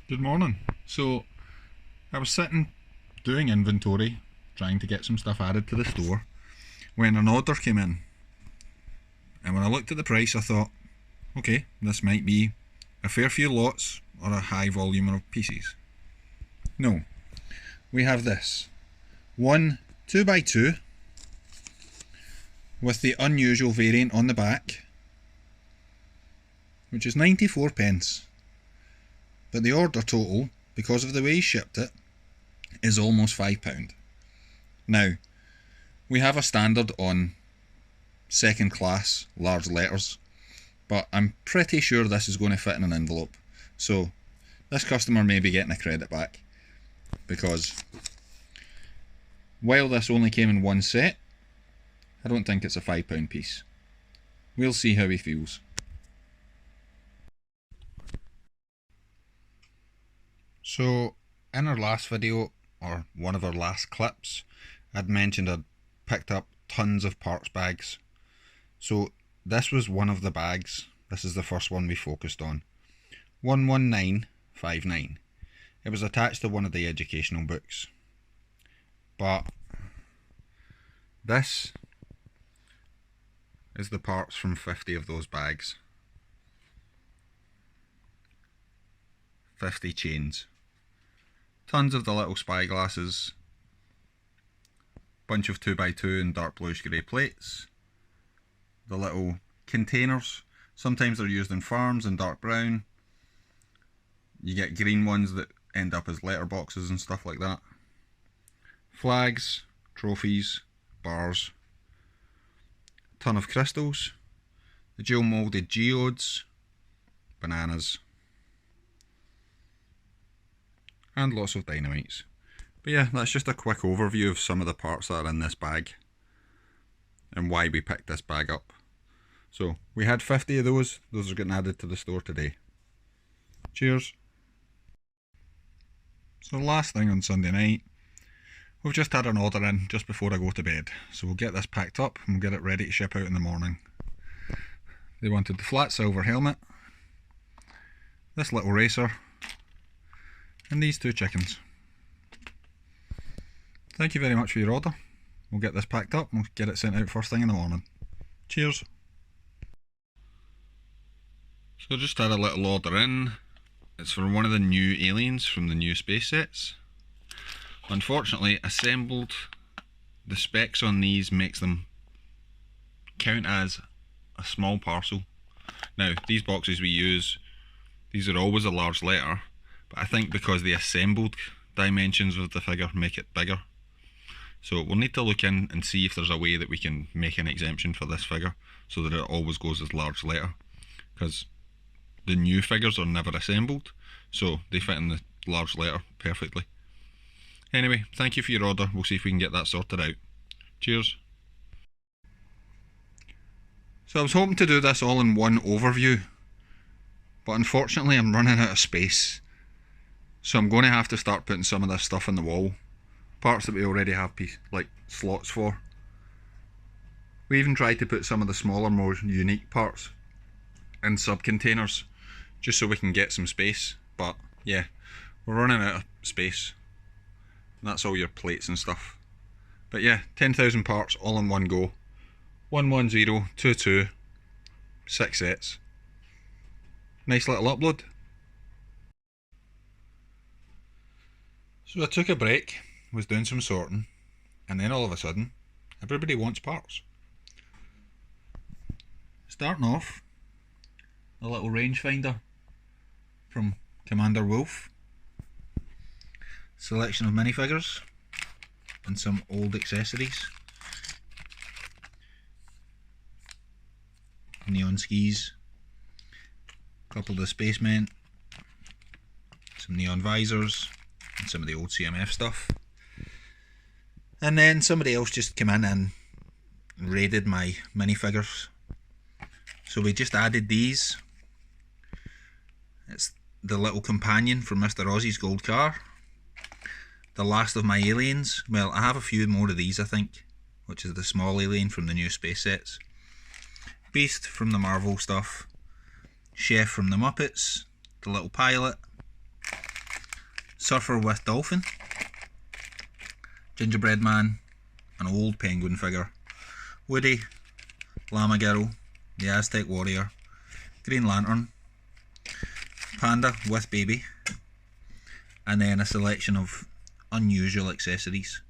Good morning. So I was sitting doing inventory, trying to get some stuff added to the store, when an order came in. And when I looked at the price, I thought, okay, this might be a fair few lots or a high volume of pieces. No, we have this one 2x2 with the unusual variant on the back, which is 94 pence. But the order total, because of the way he shipped it, is almost £5. Now, we have a standard on second class large letters, but I'm pretty sure this is going to fit in an envelope. So this customer may be getting a credit back, because while this only came in one set, I don't think it's a £5 piece. We'll see how he feels. So in our last video, or one of our last clips, I'd mentioned I'd picked up tons of parts bags. So this was one of the bags. This is the first one we focused on. 11959. It was attached to one of the educational books. But this is the parts from 50 of those bags. 50 chains. Tons of the little spyglasses, bunch of 2x2 and dark bluish grey plates, the little containers, sometimes they're used in farms in dark brown, you get green ones that end up as letter boxes and stuff like that, flags, trophies, bars, ton of crystals, the dual moulded geodes, bananas, and lots of dynamites. But yeah, that's just a quick overview of some of the parts that are in this bag and why we picked this bag up. So we had 50 of those are getting added to the store today. Cheers. So last thing on Sunday night, we've just had an order in just before I go to bed, so we'll get this packed up and we'll get it ready to ship out in the morning. They wanted the flat silver helmet, this little racer, and these two chickens. Thank you very much for your order. We'll get this packed up and we'll get it sent out first thing in the morning. Cheers. So I just had a little order in. It's for one of the new aliens from the new space sets. Unfortunately, assembled, the specs on these makes them count as a small parcel. Now, these boxes we use, these are always a large letter, but I think because the assembled dimensions of the figure make it bigger. So we'll need to look in and see if there's a way that we can make an exemption for this figure so that it always goes as large letter, because the new figures are never assembled, so they fit in the large letter perfectly. Anyway, thank you for your order. We'll see if we can get that sorted out. Cheers. So I was hoping to do this all in one overview, but unfortunately I'm running out of space. So I'm going to have to start putting some of this stuff on the wall. Parts that we already have slots for. We even tried to put some of the smaller, more unique parts in sub-containers, just so we can get some space. But yeah, we're running out of space. And that's all your plates and stuff. But yeah, 10,000 parts all in one go. 11022, 6 sets. Nice little upload. So I took a break, was doing some sorting, and then all of a sudden, everybody wants parts. Starting off, a little rangefinder from Commander Wolf. Selection of minifigures and some old accessories. Neon skis, a couple of the spacemen, some neon visors, and some of the old CMF stuff. And then somebody else just came in and raided my minifigures. So we just added these. It's the little companion from Mr. Ozzy's gold car. The last of my aliens. Well, I have a few more of these, I think, which is the small alien from the new space sets. Beast from the Marvel stuff. Chef from the Muppets. The little pilot. Surfer with Dolphin, Gingerbread Man, an old penguin figure, Woody, Llama Girl, the Aztec Warrior, Green Lantern, Panda with Baby, and then a selection of unusual accessories,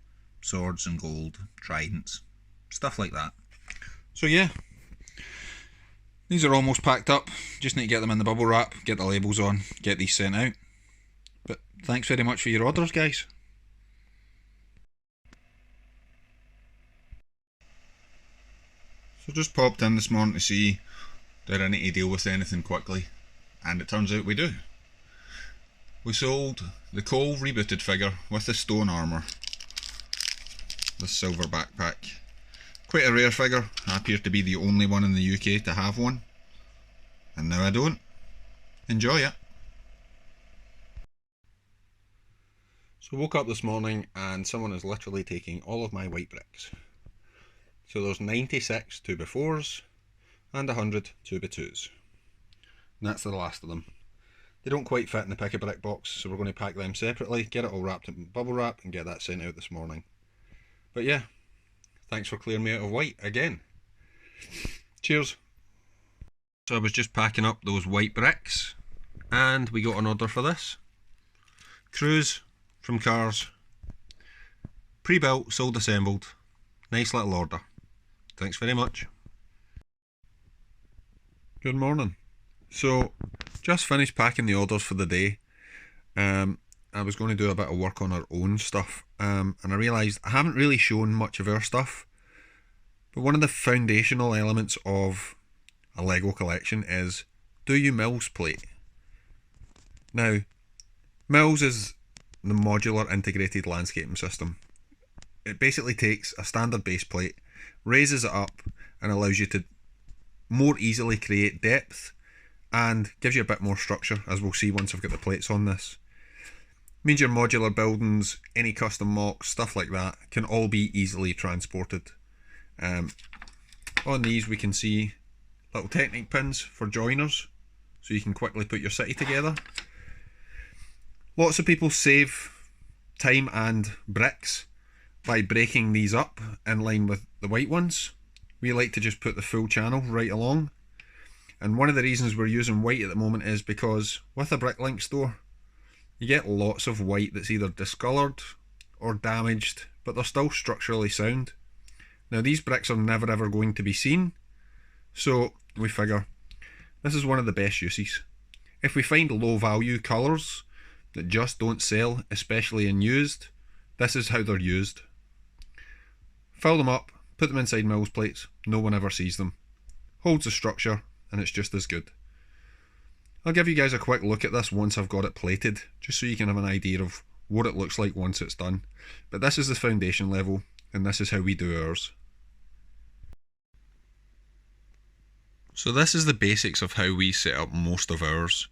swords and gold, tridents, stuff like that. So yeah, these are almost packed up, just need to get them in the bubble wrap, get the labels on, get these sent out. But thanks very much for your orders, guys. So just popped in this morning to see did I need to deal with anything quickly, and it turns out we do. We sold the Cole rebooted figure with the stone armour, the silver backpack. Quite a rare figure. I appear to be the only one in the UK to have one, and now I don't. Enjoy it. So woke up this morning and someone is literally taking all of my white bricks. So there's 96 2x4s and 100 2x2s. And that's the last of them. They don't quite fit in the pick a brick box, so we're going to pack them separately, get it all wrapped in bubble wrap and get that sent out this morning. But yeah, thanks for clearing me out of white again. Cheers. So I was just packing up those white bricks and we got an order for this. Cruise from Cars. Pre-built, sold assembled. Nice little order. Thanks very much. Good morning. So, just finished packing the orders for the day. I was going to do a bit of work on our own stuff, and I realised I haven't really shown much of our stuff. But one of the foundational elements of a Lego collection is, do you Mills plate? Now, Mills is the modular integrated landscaping system. It basically takes a standard base plate, raises it up, and allows you to more easily create depth and gives you a bit more structure, as we'll see once I've got the plates on this. Means your modular buildings, any custom mocks, stuff like that, can all be easily transported. On these we can see little Technic pins for joiners, so you can quickly put your city together. Lots of people save time and bricks by breaking these up in line with the white ones. We like to just put the full channel right along. And one of the reasons we're using white at the moment is because with a Bricklink store, you get lots of white that's either discoloured or damaged, but they're still structurally sound. Now these bricks are never ever going to be seen, so we figure this is one of the best uses. If we find low value colours that just don't sell, especially in used, this is how they're used. Fill them up, put them inside Mills plates, no one ever sees them. Holds the structure, and it's just as good. I'll give you guys a quick look at this once I've got it plated, just so you can have an idea of what it looks like once it's done. But this is the foundation level, and this is how we do ours. So this is the basics of how we set up most of ours.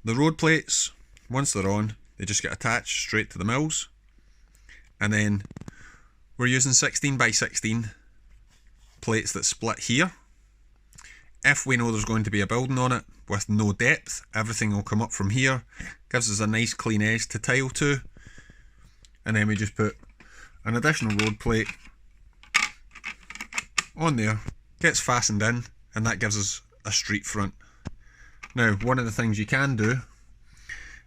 The road plates, once they're on, they just get attached straight to the Mills. And then we're using 16 by 16 plates that split here. If we know there's going to be a building on it with no depth, everything will come up from here. Gives us a nice clean edge to tile to. And then we just put an additional road plate on there. Gets fastened in, and that gives us a street front. Now, one of the things you can do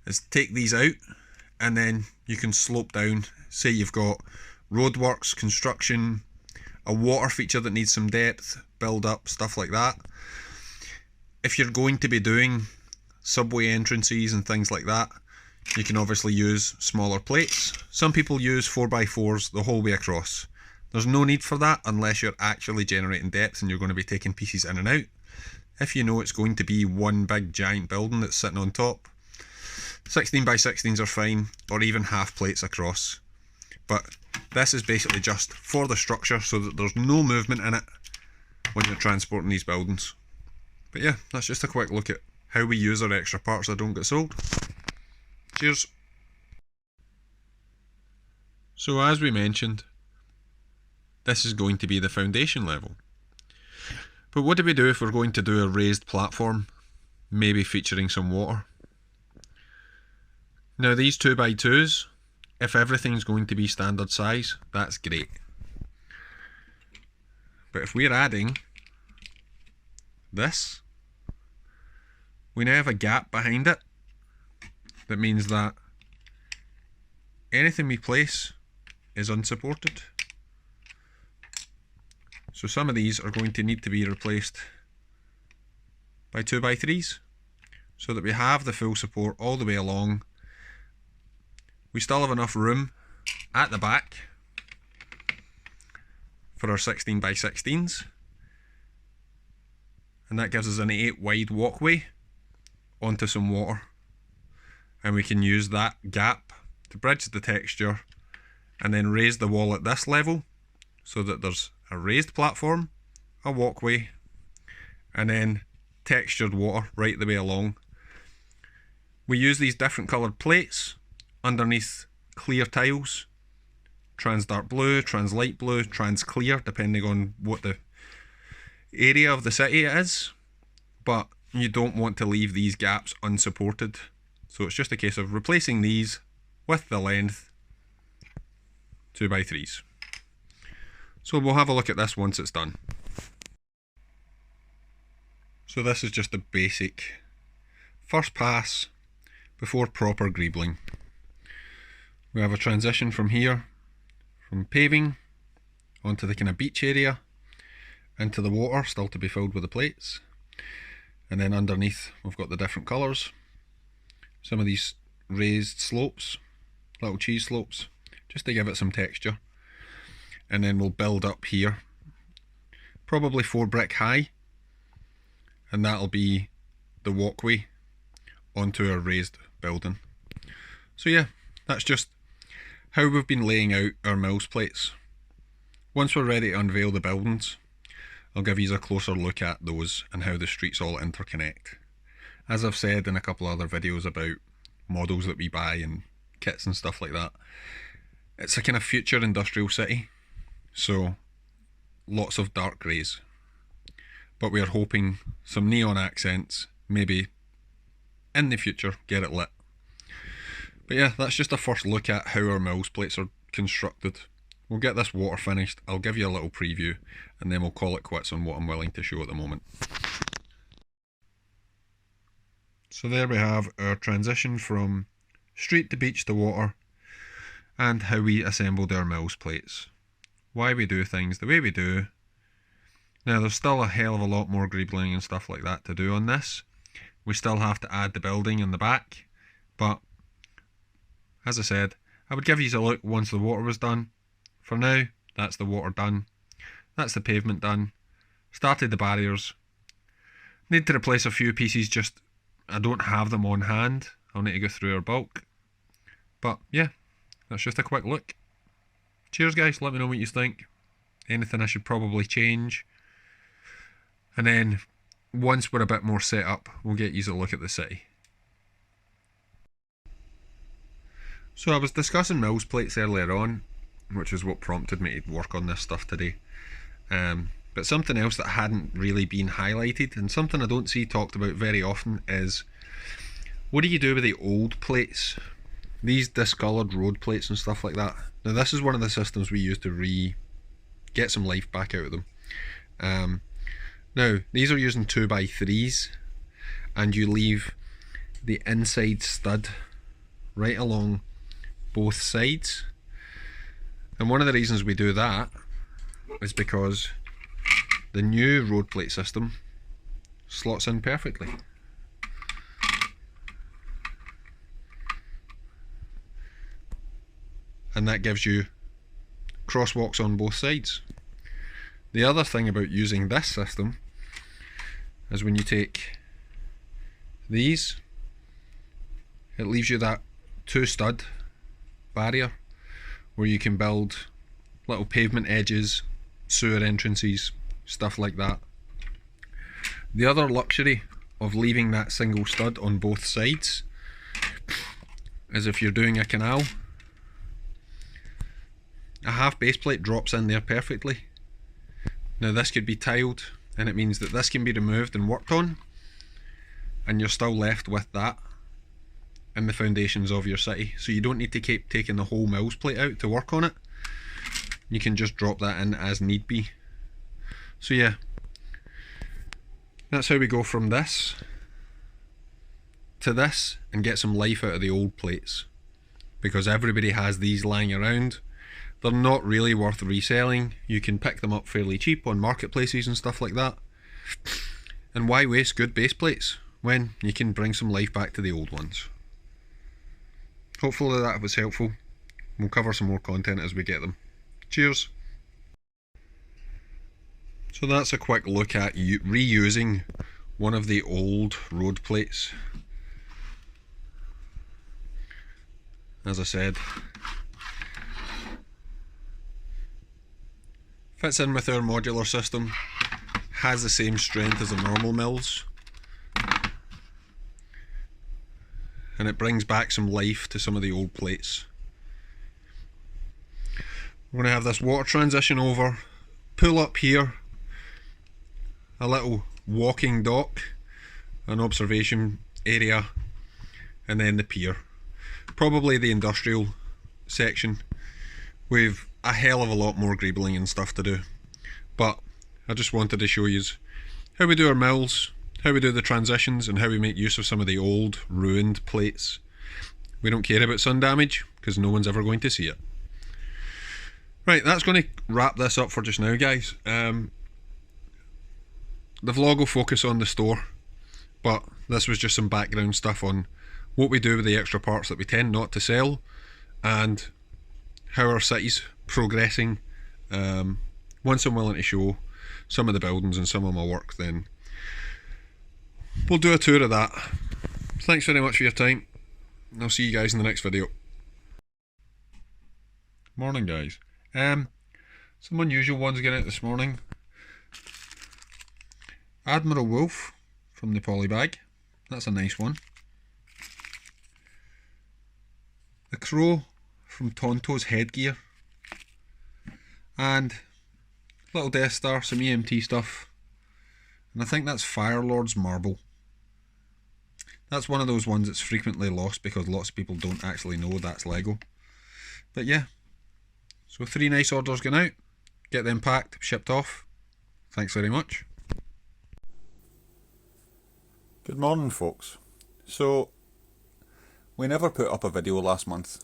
is take these out, and then you can slope down. Say you've got roadworks, construction, a water feature that needs some depth, build up, stuff like that. If you're going to be doing subway entrances and things like that, you can obviously use smaller plates. Some people use 4x4s the whole way across. There's no need for that unless you're actually generating depth and you're going to be taking pieces in and out. If you know it's going to be one big giant building that's sitting on top, 16 by 16s are fine, or even half plates across. But this is basically just for the structure so that there's no movement in it when you're transporting these buildings. But yeah, that's just a quick look at how we use our extra parts that don't get sold. Cheers. So as we mentioned, this is going to be the foundation level. But what do we do if we're going to do a raised platform, maybe featuring some water? Now these 2x2s, if everything's going to be standard size, that's great. But if we're adding this, we now have a gap behind it. That means that anything we place is unsupported. So some of these are going to need to be replaced by 2x3s so that we have the full support all the way along. We still have enough room at the back for our 16x16s, and that gives us an 8 wide walkway onto some water, and we can use that gap to bridge the texture and then raise the wall at this level so that there's a raised platform, a walkway, and then textured water right the way along. We use these different coloured plates underneath clear tiles, trans dark blue, trans light blue, trans clear, depending on what the area of the city it is, but you don't want to leave these gaps unsupported, so it's just a case of replacing these with the length 2x3s. So we'll have a look at this once it's done. So this is just a basic first pass before proper greebling. We have a transition from here, from paving onto the kind of beach area, into the water still to be filled with the plates, and then underneath we've got the different colours, some of these raised slopes, little cheese slopes, just to give it some texture, and then we'll build up here, probably 4 brick high, and that'll be the walkway onto our raised building. So yeah, that's just how we've been laying out our Mills plates. Once we're ready to unveil the buildings, I'll give you a closer look at those and how the streets all interconnect. As I've said in a couple other videos about models that we buy and kits and stuff like that, it's a kind of future industrial city, so lots of dark greys. But we are hoping some neon accents, maybe in the future, get it lit. But yeah, that's just a first look at how our Mills plates are constructed. We'll get this water finished, I'll give you a little preview, and then we'll call it quits on what I'm willing to show at the moment. So there we have our transition from street to beach to water, and how we assembled our Mills plates. Why we do things the way we do. Now there's still a hell of a lot more greebling and stuff like that to do on this. We still have to add the building in the back, but as I said, I would give you a look once the water was done. For now, that's the water done. That's the pavement done. Started the barriers. Need to replace a few pieces, just I don't have them on hand. I'll need to go through our bulk. But yeah, that's just a quick look. Cheers guys, let me know what you think. Anything I should probably change. And then once we're a bit more set up, we'll get you a look at the city. So I was discussing Mills plates earlier on, which is what prompted me to work on this stuff today. But something else that hadn't really been highlighted, and something I don't see talked about very often, is what do you do with the old plates? These discoloured road plates and stuff like that. Now this is one of the systems we use to get some life back out of them. Now these are using 2x3s, and you leave the inside stud right along both sides. And one of the reasons we do that is because the new road plate system slots in perfectly. And that gives you crosswalks on both sides. The other thing about using this system is when you take these, it leaves you that 2 stud barrier where you can build little pavement edges, sewer entrances, stuff like that. The other luxury of leaving that single stud on both sides is if you're doing a canal, a half base plate drops in there perfectly. Now this could be tiled, and it means that this can be removed and worked on, and you're still left with that in the foundations of your city, so you don't need to keep taking the whole mills plate out to work on it. You can just drop that in as need be. So yeah, that's how we go from this to this and get some life out of the old plates, because everybody has these lying around. They're not really worth reselling. You can pick them up fairly cheap on marketplaces and stuff like that. And why waste good base plates when you can bring some life back to the old ones? Hopefully that was helpful. We'll cover some more content as we get them. Cheers! So that's a quick look at reusing one of the old road plates. As I said, fits in with our modular system, has the same strength as the normal mills, and it brings back some life to some of the old plates. We're going to have this water transition over, pull up here, a little walking dock, an observation area, and then the pier. Probably the industrial section. We've a hell of a lot more greebling and stuff to do, but I just wanted to show you how we do our mills, how we do the transitions, and how we make use of some of the old ruined plates. We don't care about sun damage because no one's ever going to see it. Right, that's going to wrap this up for just now, guys. The vlog will focus on the store, but this was just some background stuff on what we do with the extra parts that we tend not to sell, and how our city's progressing. Once I'm willing to show some of the buildings and some of my work, then we'll do a tour of that. Thanks very much for your time, and I'll see you guys in the next video. Morning, guys. Some unusual ones getting out this morning. Admiral Wolf from the Polybag, that's a nice one. The Crow from Tonto's Headgear, and little Death Star, some EMT stuff, and I think that's Firelord's Marble. That's one of those ones that's frequently lost because lots of people don't actually know that's Lego. But yeah, so 3 nice orders going out, get them packed, shipped off. Thanks very much. Good morning, folks. So, we never put up a video last month.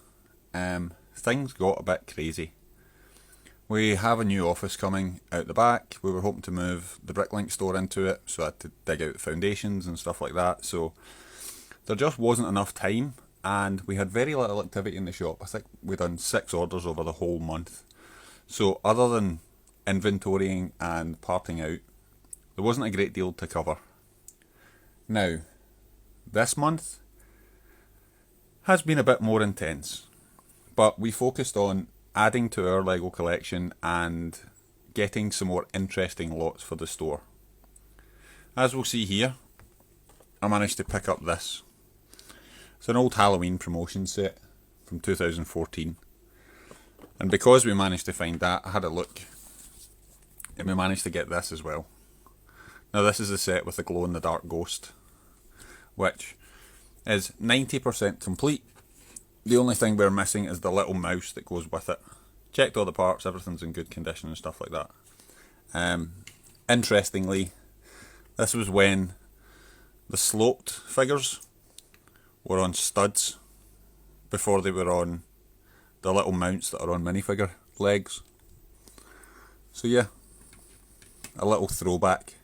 Things got a bit crazy. We have a new office coming out the back. We were hoping to move the Bricklink store into it, so I had to dig out the foundations and stuff like that. So there just wasn't enough time, and we had very little activity in the shop. I think we done 6 orders over the whole month. So other than inventorying and parting out, there wasn't a great deal to cover. Now, this month has been a bit more intense, but we focused on adding to our Lego collection and getting some more interesting lots for the store. As we'll see here, I managed to pick up this. It's an old Halloween promotion set from 2014, and because we managed to find that, I had a look and we managed to get this as well. Now this is the set with the glow-in-the-dark ghost, which is 90% complete. The only thing we're missing is the little mouse that goes with it. Checked all the parts, everything's in good condition and stuff like that. Interestingly, this was when the sloped figures were on studs before they were on the little mounts that are on minifigure legs. So yeah, a little throwback.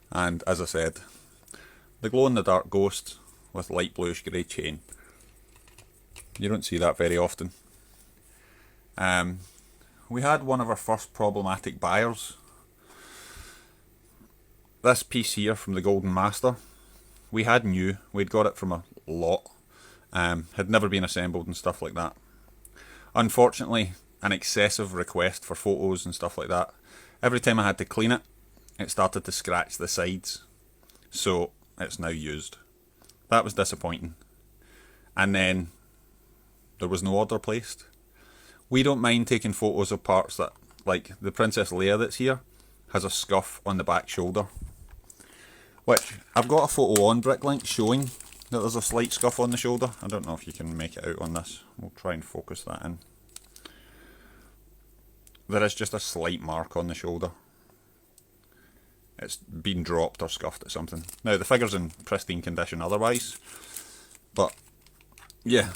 And as I said, the glow-in-the-dark ghost with light bluish grey chain. You don't see that very often. We had one of our first problematic buyers. This piece here from the Golden Master, we had new. We'd got it from a lot. Had never been assembled and stuff like that. Unfortunately, an excessive request for photos and stuff like that. Every time I had to clean it, it started to scratch the sides. So it's now used. That was disappointing. And then there was no order placed. We don't mind taking photos of parts that, like the Princess Leia that's here, has a scuff on the back shoulder. Which, I've got a photo on Bricklink showing that there's a slight scuff on the shoulder. I don't know if you can make it out on this. We'll try and focus that in. There is just a slight mark on the shoulder. It's been dropped or scuffed at something. Now the figure's in pristine condition otherwise, but yeah,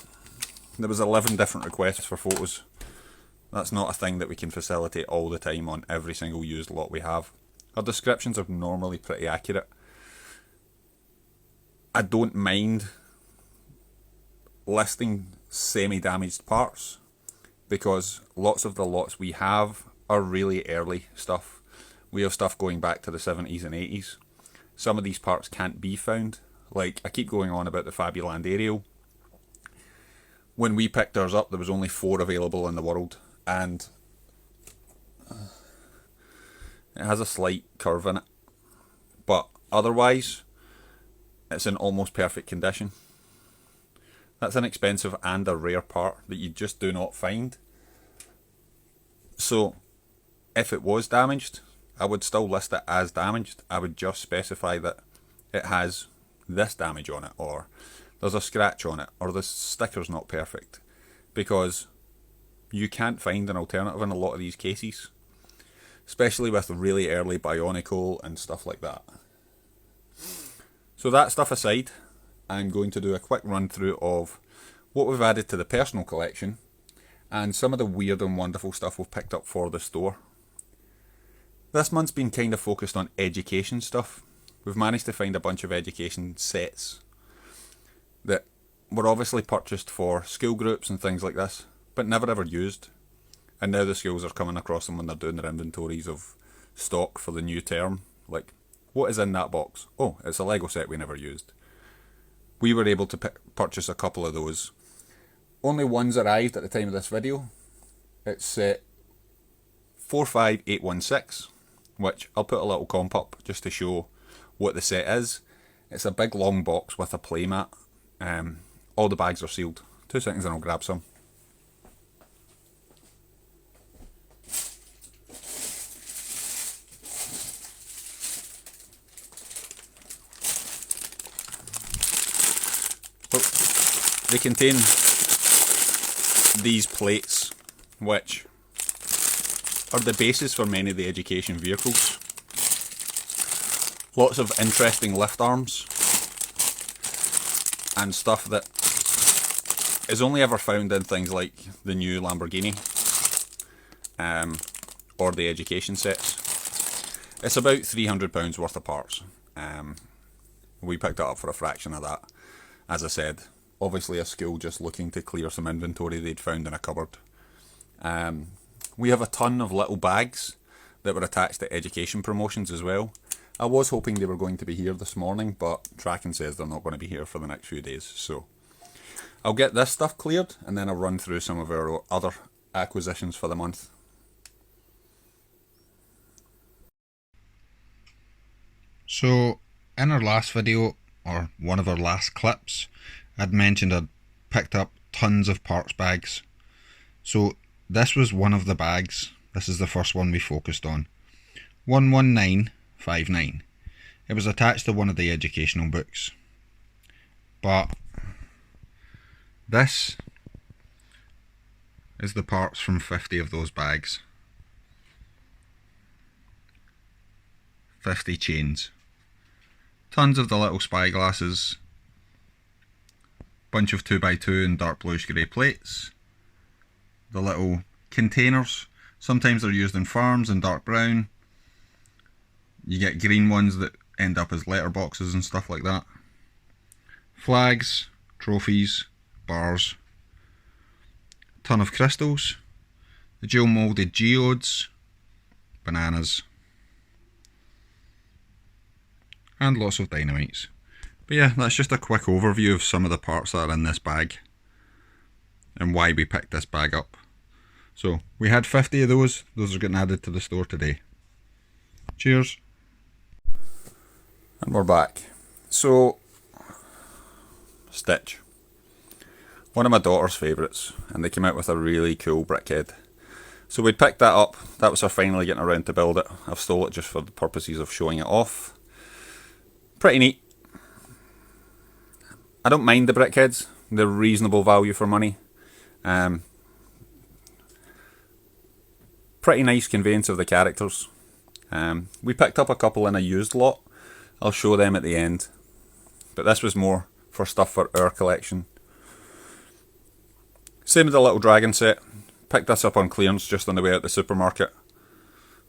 there was 11 different requests for photos. That's not a thing that we can facilitate all the time on every single used lot we have. Our descriptions are normally pretty accurate. I don't mind listing semi-damaged parts because lots of the lots we have are really early stuff. We have stuff going back to the 70s and 80s. Some of these parts can't be found. Like, I keep going on about the Fabuland aerial. When we picked ours up, there was only 4 available in the world, and it has a slight curve in it. But otherwise, it's in almost perfect condition. That's an expensive and a rare part that you just do not find. So, if it was damaged, I would still list it as damaged. I would just specify that it has this damage on it, or there's a scratch on it, or the sticker's not perfect. Because you can't find an alternative in a lot of these cases. Especially with really early Bionicle and stuff like that. So that stuff aside, I'm going to do a quick run through of what we've added to the personal collection and some of the weird and wonderful stuff we've picked up for the store. This month's been kind of focused on education stuff. We've managed to find a bunch of education sets that were obviously purchased for school groups and things like this, but never ever used. And now the schools are coming across them when they're doing their inventories of stock for the new term. Like, what is in that box? Oh, it's a Lego set we never used. We were able to purchase a couple of those. Only one's arrived at the time of this video. It's set 45816, which I'll put a little comp up just to show what the set is. It's a big long box with a playmat. All the bags are sealed. 2 seconds and I'll grab some. They contain these plates, which are the basis for many of the education vehicles. Lots of interesting lift arms and stuff that is only ever found in things like the new Lamborghini or the education sets. It's about £300 worth of parts. We picked it up for a fraction of that. As I said, obviously a school just looking to clear some inventory they'd found in a cupboard. We have a ton of little bags that were attached to education promotions as well. I was hoping they were going to be here this morning, but tracking says they're not going to be here for the next few days. So I'll get this stuff cleared and then I'll run through some of our other acquisitions for the month. So in our last video, or one of our last clips, I'd mentioned I'd picked up tons of parts bags. So this was one of the bags. This is the first one we focused on. 11959. It was attached to one of the educational books. But this is the parts from 50 of those bags. 50 chains. Tons of the little spyglasses. Bunch of 2x2 and dark bluish grey plates. The little containers. Sometimes they're used in farms in dark brown. You get green ones that end up as letterboxes and stuff like that. Flags, trophies, bars. Ton of crystals. The dual moulded geodes. Bananas. And lots of dynamites. But yeah, that's just a quick overview of some of the parts that are in this bag and why we picked this bag up. So we had 50 of those. Those are getting added to the store today. Cheers. And we're back. So, Stitch. One of my daughter's favourites, and they came out with a really cool brickhead. So we'd picked that up. That was her finally getting around to build it. I've stole it just for the purposes of showing it off. Pretty neat. I don't mind the brickheads. They're reasonable value for money. Pretty nice conveyance of the characters. We picked up a couple in a used lot. I'll show them at the end. But this was more for stuff for our collection. Same with the little dragon set. Picked this up on clearance just on the way out the supermarket.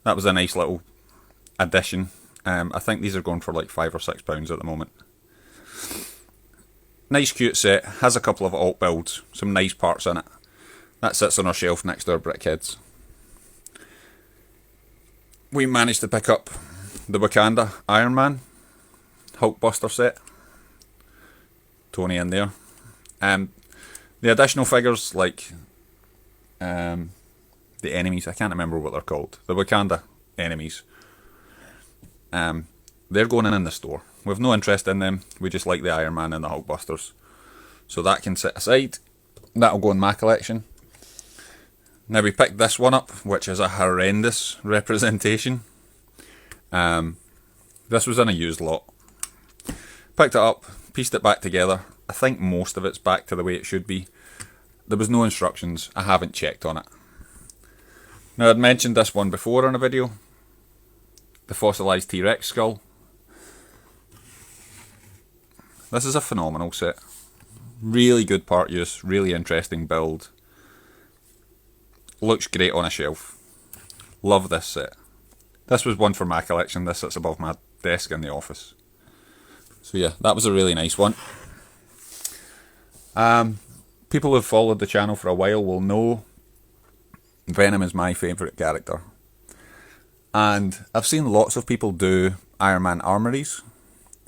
That was a nice little addition. I think these are going for like £5 or £6 at the moment. Nice cute set. Has a couple of alt builds. Some nice parts in it. That sits on our shelf next to our brickheads. We managed to pick up the Wakanda Iron Man Hulkbuster set. Tony in there. The additional figures like the enemies, I can't remember what they're called. The Wakanda enemies. They're going in the store. We've no interest in them. We just like the Iron Man and the Hulkbusters. So that can sit aside. That'll go in my collection. Now we picked this one up, which is a horrendous representation. This was in a used lot. Picked it up, pieced it back together. I think most of it's back to the way it should be. There was no instructions. I haven't checked on it. Now I'd mentioned this one before in a video. The fossilised T-Rex skull. This is a phenomenal set. Really good part use, really interesting build. Looks great on a shelf. Love this set. This was one for my collection. This sits above my desk in the office. So yeah, that was a really nice one. People who've followed the channel for a while will know Venom is my favourite character. And I've seen lots of people do Iron Man armories.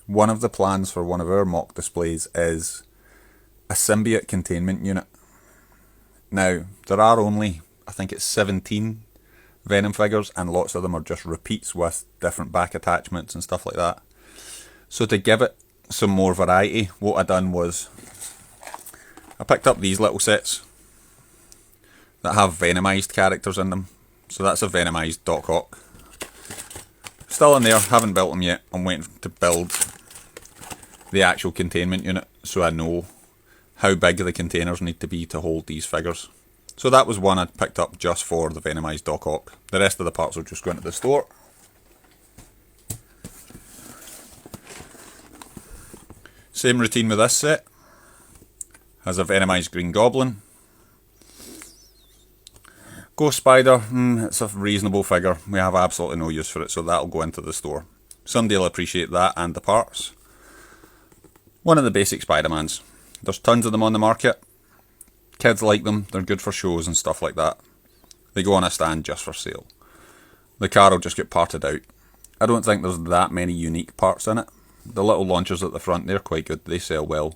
One of the plans for one of our mock displays is a symbiote containment unit. Now, there are only, I think it's 17 Venom figures, and lots of them are just repeats with different back attachments and stuff like that. So to give it some more variety, what I done was I picked up these little sets that have Venomized characters in them. So that's a Venomized Doc Ock. Still in there, haven't built them yet. I'm waiting to build the actual containment unit so I know how big the containers need to be to hold these figures. So that was one I picked up just for the Venomized Doc Ock. The rest of the parts will just go into the store. Same routine with this set. Has a Venomized Green Goblin. Ghost Spider, it's a reasonable figure. We have absolutely no use for it, so that'll go into the store. Somebody will appreciate that and the parts. One of the basic Spider-Mans. There's tons of them on the market. Kids like them, they're good for shows and stuff like that. They go on a stand just for sale. The car will just get parted out. I don't think there's that many unique parts in it. The little launchers at the front, they're quite good, they sell well.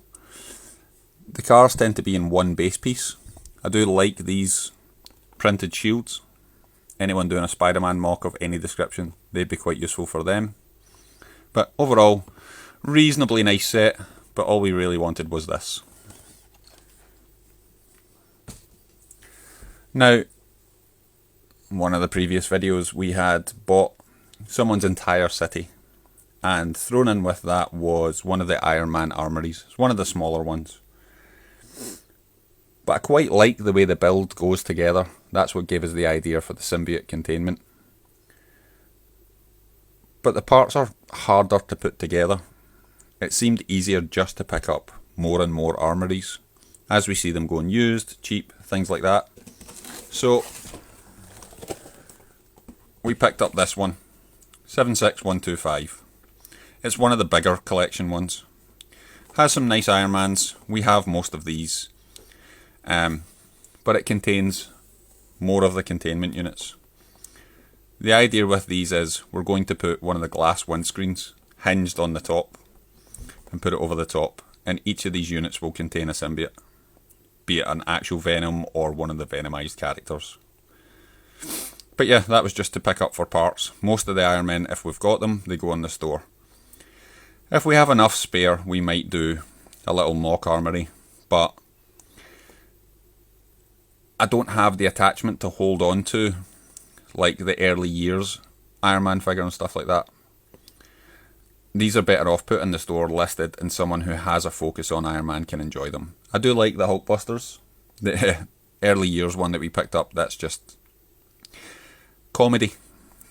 The cars tend to be in one base piece. I do like these printed shields. Anyone doing a Spider-Man mock of any description, they'd be quite useful for them. But overall, reasonably nice set, but all we really wanted was this. Now, one of the previous videos we had bought someone's entire city, and thrown in with that was one of the Iron Man armories. It's one of the smaller ones. But I quite like the way the build goes together. That's what gave us the idea for the symbiote containment. But the parts are harder to put together. It seemed easier just to pick up more and more armories as we see them going used, cheap, things like that. So we picked up this one, 76125. It's one of the bigger collection ones. Has some nice Iron Mans. We have most of these. But it contains more of the containment units. The idea with these is we're going to put one of the glass windscreens hinged on the top and put it over the top, and each of these units will contain a symbiote, be it an actual Venom or one of the Venomized characters. But yeah, that was just to pick up for parts. Most of the Iron Men, if we've got them, they go in the store. If we have enough spare, we might do a little mock armory, but I don't have the attachment to hold on to like the early years Iron Man figure and stuff like that. these are better off put in the store listed, and someone who has a focus on Iron Man can enjoy them. I do like the Hulkbusters, the early years one that we picked up. That's just comedy.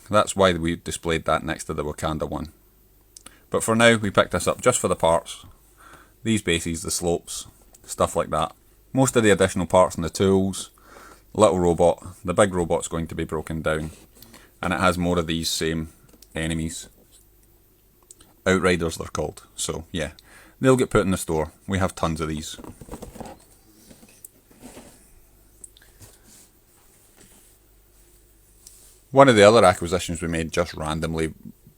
That's why we displayed that next to the Wakanda one. But for now, we picked this up just for the parts. These bases, the slopes, stuff like that. Most of the additional parts and the tools, little robot. The big robot's going to be broken down. And it has more of these same enemies. Outriders they're called. So yeah, they'll get put in the store. We have tons of these. One of the other acquisitions we made just randomly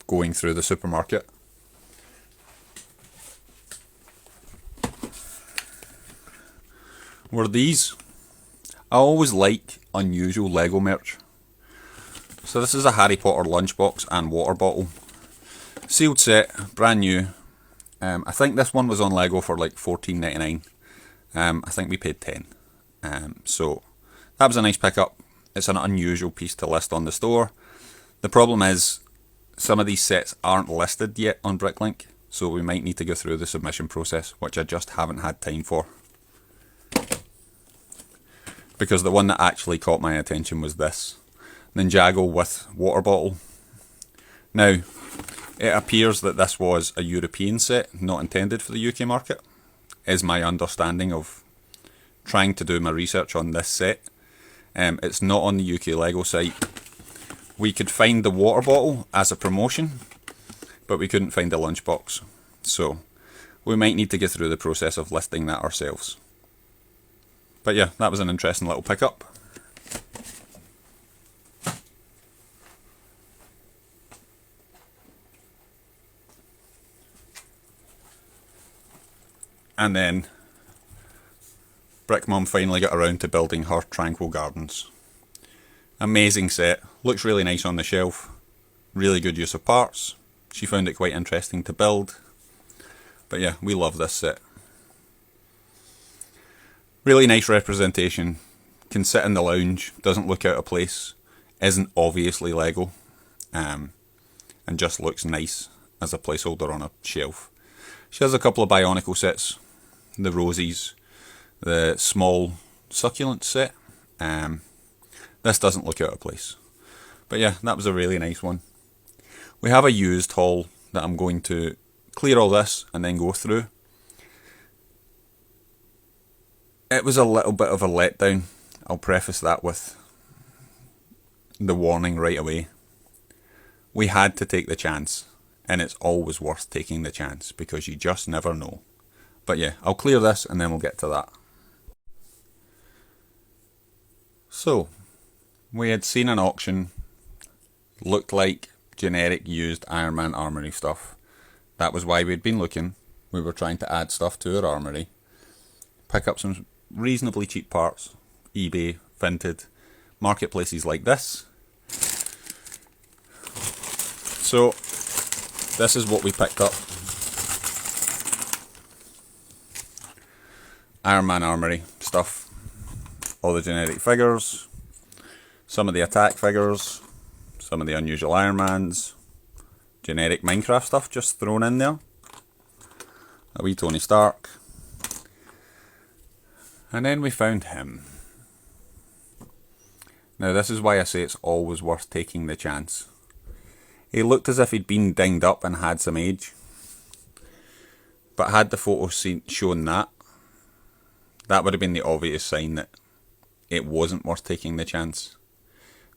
going through the supermarket were these. I always like unusual Lego merch. So this is a Harry Potter lunchbox and water bottle. Sealed set, brand new. I think this one was on Lego for like $14.99. I think we paid $10. So that was a nice pickup. It's an unusual piece to list on the store. The problem is some of these sets aren't listed yet on Bricklink, so we might need to go through the submission process, which I just haven't had time for. Because the one that actually caught my attention was this Ninjago with water bottle. Now, it appears that this was a European set, not intended for the UK market, is my understanding of trying to do my research on this set. It's not on the UK Lego site. We could find the water bottle as a promotion, but we couldn't find the lunchbox. So we might need to get through the process of listing that ourselves. But yeah, that was an interesting little pickup. And then Brick Mum finally got around to building her Tranquil Gardens. Amazing set, looks really nice on the shelf, really good use of parts. She found it quite interesting to build. But yeah, we love this set. Really nice representation, can sit in the lounge, doesn't look out of place, isn't obviously Lego, and just looks nice as a placeholder on a shelf. She has a couple of Bionicle sets, the Rosies, the small succulent set. This doesn't look out of place. But yeah, that was a really nice one. We have a used haul that I'm going to clear all this and then go through. It was a little bit of a letdown. I'll preface that with the warning right away. We had to take the chance, and it's always worth taking the chance because you just never know. But yeah, I'll clear this and then we'll get to that. So, we had seen an auction, looked like generic used Iron Man armory stuff. That was why we'd been looking. We were trying to add stuff to our armory. Pick up some reasonably cheap parts, eBay, Vinted, marketplaces like this. So, this is what we picked up. Iron Man armory stuff. All the generic figures, some of the attack figures, some of the unusual Iron Mans, generic Minecraft stuff just thrown in there. A wee Tony Stark. And then we found him. Now this is why I say it's always worth taking the chance. He looked as if he'd been dinged up and had some age. But had the photo shown that, that would have been the obvious sign that it wasn't worth taking the chance.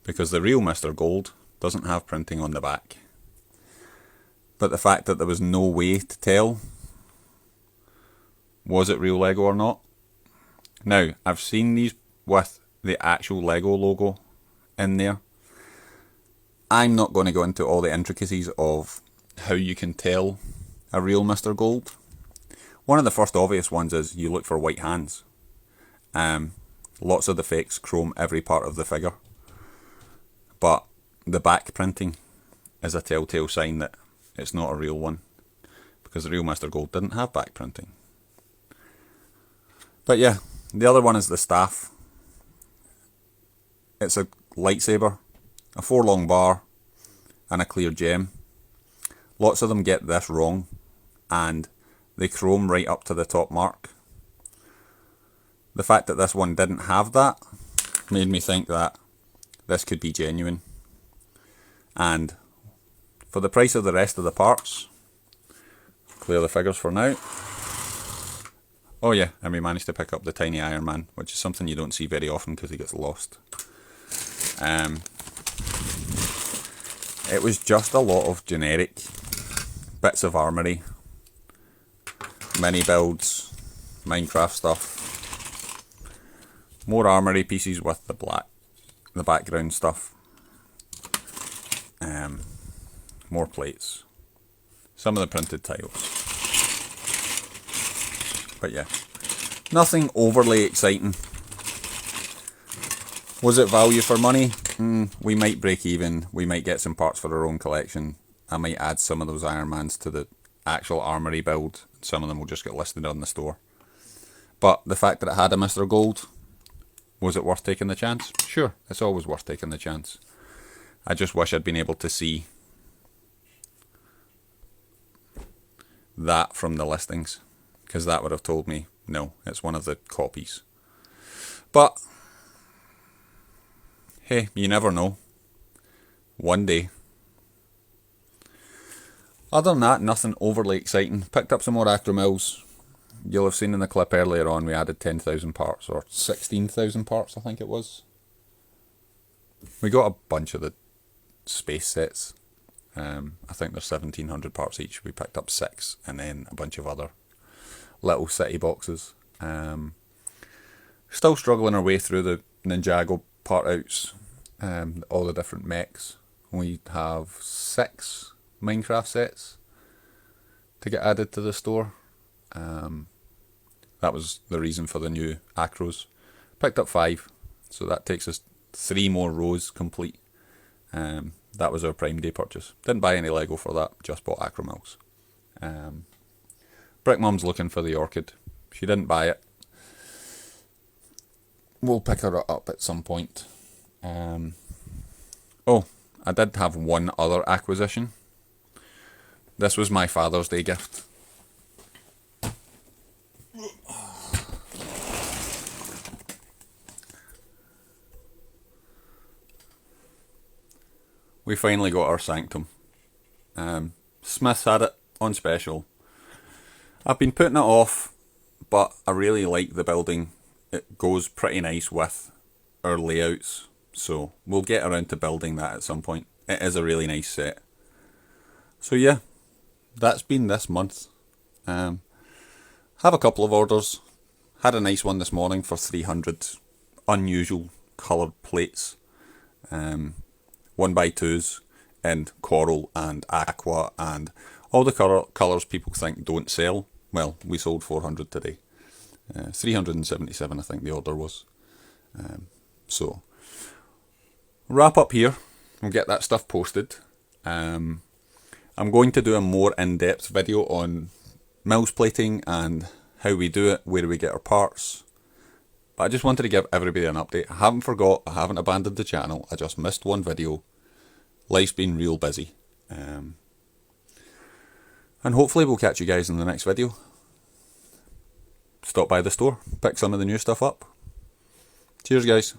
Because the real Mr. Gold doesn't have printing on the back. But the fact that there was no way to tell, was it real Lego or not? Now, I've seen these with the actual Lego logo in there. I'm not going to go into all the intricacies of how you can tell a real Mr. Gold. One of the first obvious ones is you look for white hands. Lots of the fakes chrome every part of the figure. But the back printing is a telltale sign that it's not a real one. Because the real Mr. Gold didn't have back printing. But yeah, the other one is the staff. It's a lightsaber, a 4-long bar, and a clear gem. lots of them get this wrong and they chrome right up to the top mark. The fact that this one didn't have that made me think that this could be genuine. And for the price of the rest of the parts, clear the figures for now. Oh yeah, and we managed to pick up the tiny Iron Man, which is something you don't see very often because he gets lost. It was just a lot of generic bits of armory, mini builds, Minecraft stuff, more armory pieces with the background stuff, more plates, some of the printed tiles. But yeah, nothing overly exciting. Was it value for money? We might break even, we might get some parts for our own collection. I might add some of those Iron Mans to the actual armory build. Some of them will just get listed on the store. But the fact that it had a Mr. Gold, was it worth taking the chance? Sure, it's always worth taking the chance. I just wish I'd been able to see that from the listings, because that would have told me, no, it's one of the copies. But hey, you never know. One day. Other than that, nothing overly exciting. Picked up some more acromills. You'll have seen in the clip earlier on, we added 10,000 parts, or 16,000 parts I think it was. We got a bunch of the space sets. I think there's 1,700 parts each. We picked up 6, and then a bunch of other little city boxes. Still struggling our way through the Ninjago part outs, all the different mechs. We have 6 Minecraft sets to get added to the store. That was the reason for the new acros. Picked up 5, so that takes us 3 more rows complete. That was our Prime Day purchase. Didn't buy any Lego for that, just bought acromills. Brick Mum's looking for the orchid. She didn't buy it. We'll pick her up at some point. Oh, I did have one other acquisition. This was my Father's Day gift. We finally got our Sanctum. Smith's had it on special. I've been putting it off, but I really like the building. It goes pretty nice with our layouts, so we'll get around to building that at some point. It is a really nice set. So yeah, that's been this month. Have a couple of orders. Had a nice one this morning for 300 unusual coloured plates. 1x2s in coral and aqua and all the colours people think don't sell. Well, we sold 400 today. 377 I think the order was. So, wrap up here. We'll get that stuff posted. I'm going to do a more in-depth video on mills plating and how we do it, where we get our parts. But I just wanted to give everybody an update. I haven't forgot, I haven't abandoned the channel, I just missed one video. Life's been real busy. And hopefully we'll catch you guys in the next video. Stop by the store, pick some of the new stuff up. Cheers guys.